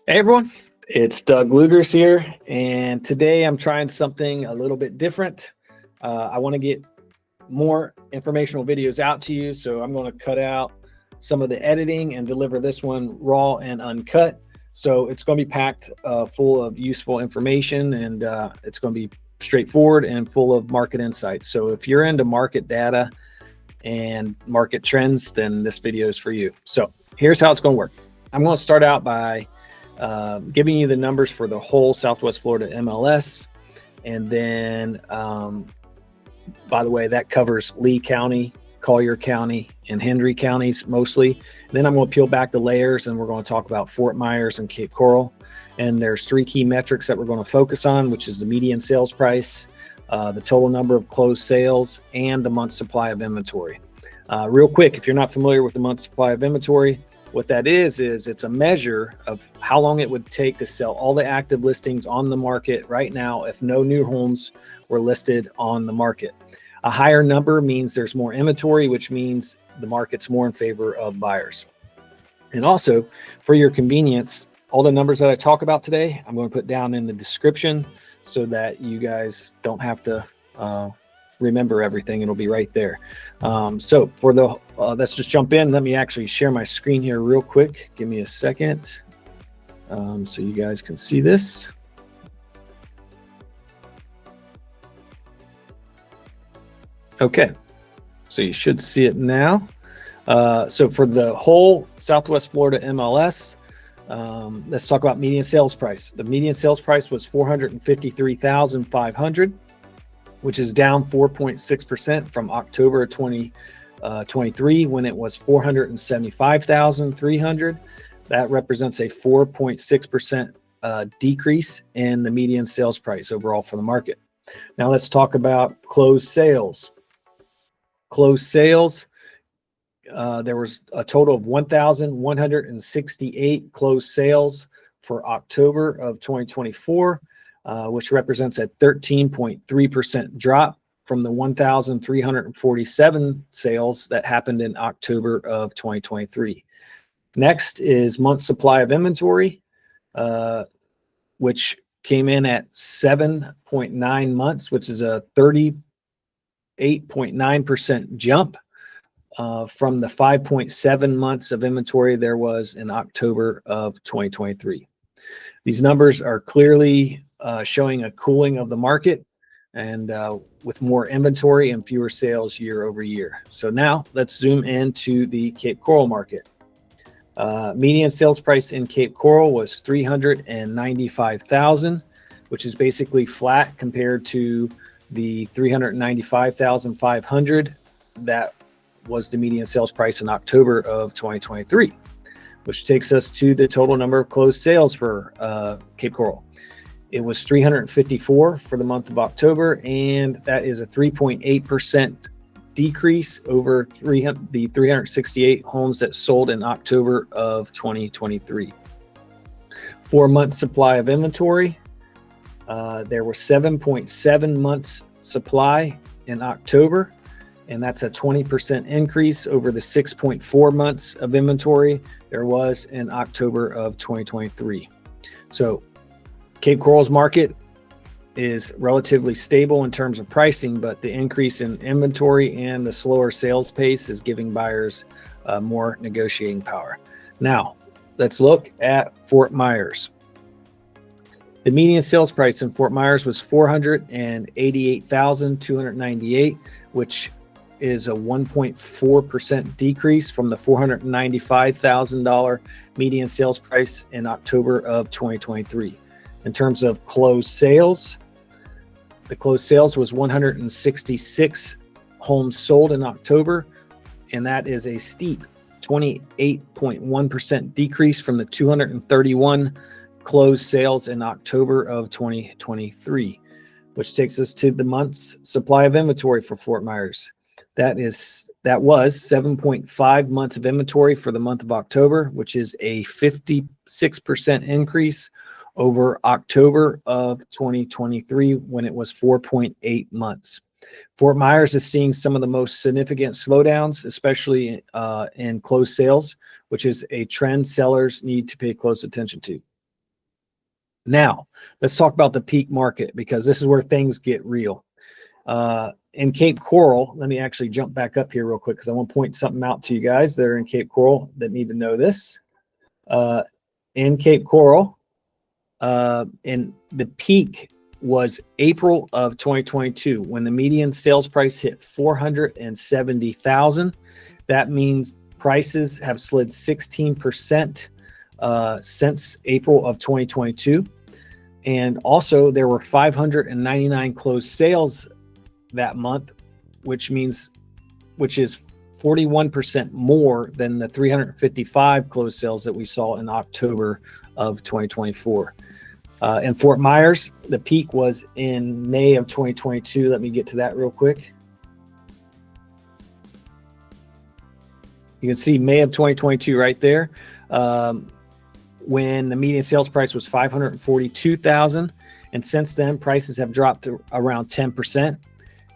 Hey everyone, it's Doug Lugers here, and today I'm trying something a little bit different. I want to get more informational videos out to you, so I'm going to cut out some of the editing and deliver this one raw and uncut. So it's going to be packed full of useful information, and it's going to be straightforward and full of market insights. So if you're into market data and market trends, then this video is for you. So here's how it's going to work. I'm going to start out by giving you the numbers for the whole Southwest Florida MLS. And then, by the way, that covers Lee County, Collier County, and Hendry counties mostly. And then I'm going to peel back the layers and we're going to talk about Fort Myers and Cape Coral. And there's three key metrics that we're going to focus on, which is the median sales price, the total number of closed sales, and the month's supply of inventory. Real quick, if you're not familiar with the month's supply of inventory, what that is it's a measure of how long it would take to sell all the active listings on the market right now if no new homes were listed on the market. A higher number means there's more inventory, which means the market's more in favor of buyers. And also, for your convenience, all the numbers that I talk about today, I'm going to put down in the description so that you guys don't have to remember everything. It'll be right there. So for the let's just jump in. Let me actually share my screen here real quick. Give me a second so you guys can see this. Okay, so you should see it now. So for the whole Southwest Florida MLS, let's talk about median sales price. The median sales price was $453,500, which is down 4.6% from October 2023 when it was $475,300. That represents a 4.6% decrease in the median sales price overall for the market. Now let's talk about closed sales. Closed sales, there was a total of 1,168 closed sales for October of 2024. Which represents a 13.3% drop from the 1,347 sales that happened in October of 2023. Next is month supply of inventory, which came in at 7.9 months, which is a 38.9% jump from the 5.7 months of inventory there was in October of 2023. These numbers are clearly showing a cooling of the market and with more inventory and fewer sales year over year. So now let's zoom into the Cape Coral market. Median sales price in Cape Coral was $395,000, which is basically flat compared to the $395,500 that was the median sales price in October of 2023, which takes us to the total number of closed sales for Cape Coral. It was 354 for the month of October, and that is a 3.8% decrease over the 368 homes that sold in October of 2023. 4 months supply of inventory. There were 7.7 months supply in October, and that's a 20% increase over the 6.4 months of inventory there was in October of 2023. So Cape Coral's market is relatively stable in terms of pricing, but the increase in inventory and the slower sales pace is giving buyers more negotiating power. Now, let's look at Fort Myers. The median sales price in Fort Myers was $488,298, which is a 1.4% decrease from the $495,000 median sales price in October of 2023. In terms of closed sales, the closed sales was 166 homes sold in October, and that is a steep 28.1% decrease from the 231 closed sales in October of 2023, which takes us to the month's supply of inventory for Fort Myers. That was 7.5 months of inventory for the month of October, which is a 56% increase over October of 2023 when it was 4.8 months. Fort Myers is seeing some of the most significant slowdowns, especially in closed sales, which is a trend sellers need to pay close attention to. Now, let's talk about the peak market, because this is where things get real. In Cape Coral, let me actually jump back up here real quick because I want to point something out to you guys that are in Cape Coral that need to know this. In Cape Coral, and the peak was April of 2022 when the median sales price hit 470,000. That means prices have slid 16% since April of 2022. And also there were 599 closed sales that month, which is 41% more than the 355 closed sales that we saw in October of 2024. In Fort Myers, the peak was in May of 2022. Let me get to that real quick. You can see May of 2022 right there, when the median sales price was 542,000. And since then, prices have dropped to around 10%.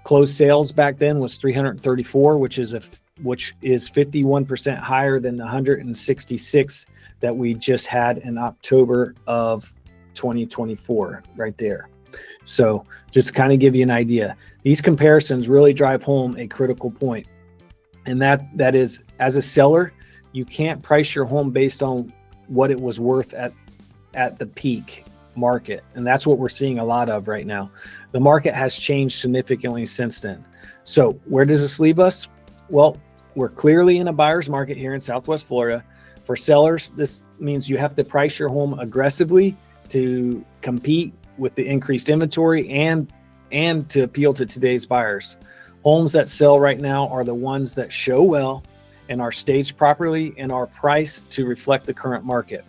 Closed sales back then was 334, which is 51% higher than the 166 that we just had in October of 2024 right there. So just to kind of give you an idea, these comparisons really drive home a critical point. And that is, as a seller, you can't price your home based on what it was worth at the peak market. And that's what we're seeing a lot of right now. The market has changed significantly since then. So where does this leave us? Well, we're clearly in a buyer's market here in Southwest Florida. For sellers, this means you have to price your home aggressively to compete with the increased inventory and to appeal to today's buyers. Homes that sell right now are the ones that show well and are staged properly and are priced to reflect the current market,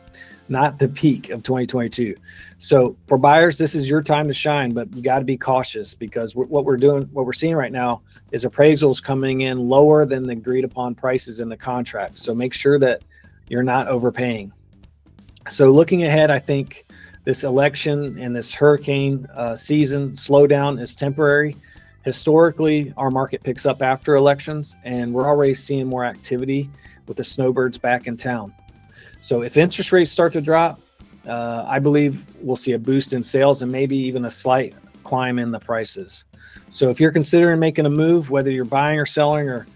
not the peak of 2022. So for buyers, this is your time to shine, but you got to be cautious, because what we're seeing right now is appraisals coming in lower than the agreed upon prices in the contract. So make sure that you're not overpaying. So looking ahead, I think this election and this hurricane season slowdown is temporary. Historically, our market picks up after elections, and we're already seeing more activity with the snowbirds back in town. So if interest rates start to drop, I believe we'll see a boost in sales and maybe even a slight climb in the prices. So if you're considering making a move, whether you're buying or selling, or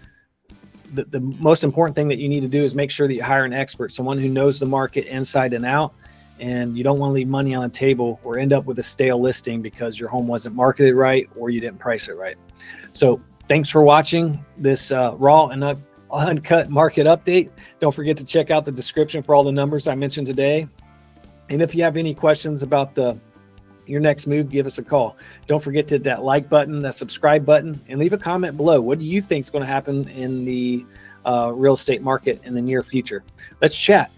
the most important thing that you need to do is make sure that you hire an expert, someone who knows the market inside and out. And you don't want to leave money on the table or end up with a stale listing because your home wasn't marketed right or you didn't price it right. So thanks for watching this raw and uncut market update. Don't forget to check out the description for all the numbers I mentioned today. And if you have any questions about your next move, give us a call. Don't forget to hit that like button, that subscribe button, and leave a comment below. What do you think is going to happen in the real estate market in the near future? Let's chat.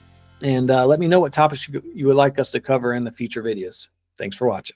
And let me know what topics you would like us to cover in the future videos. Thanks for watching.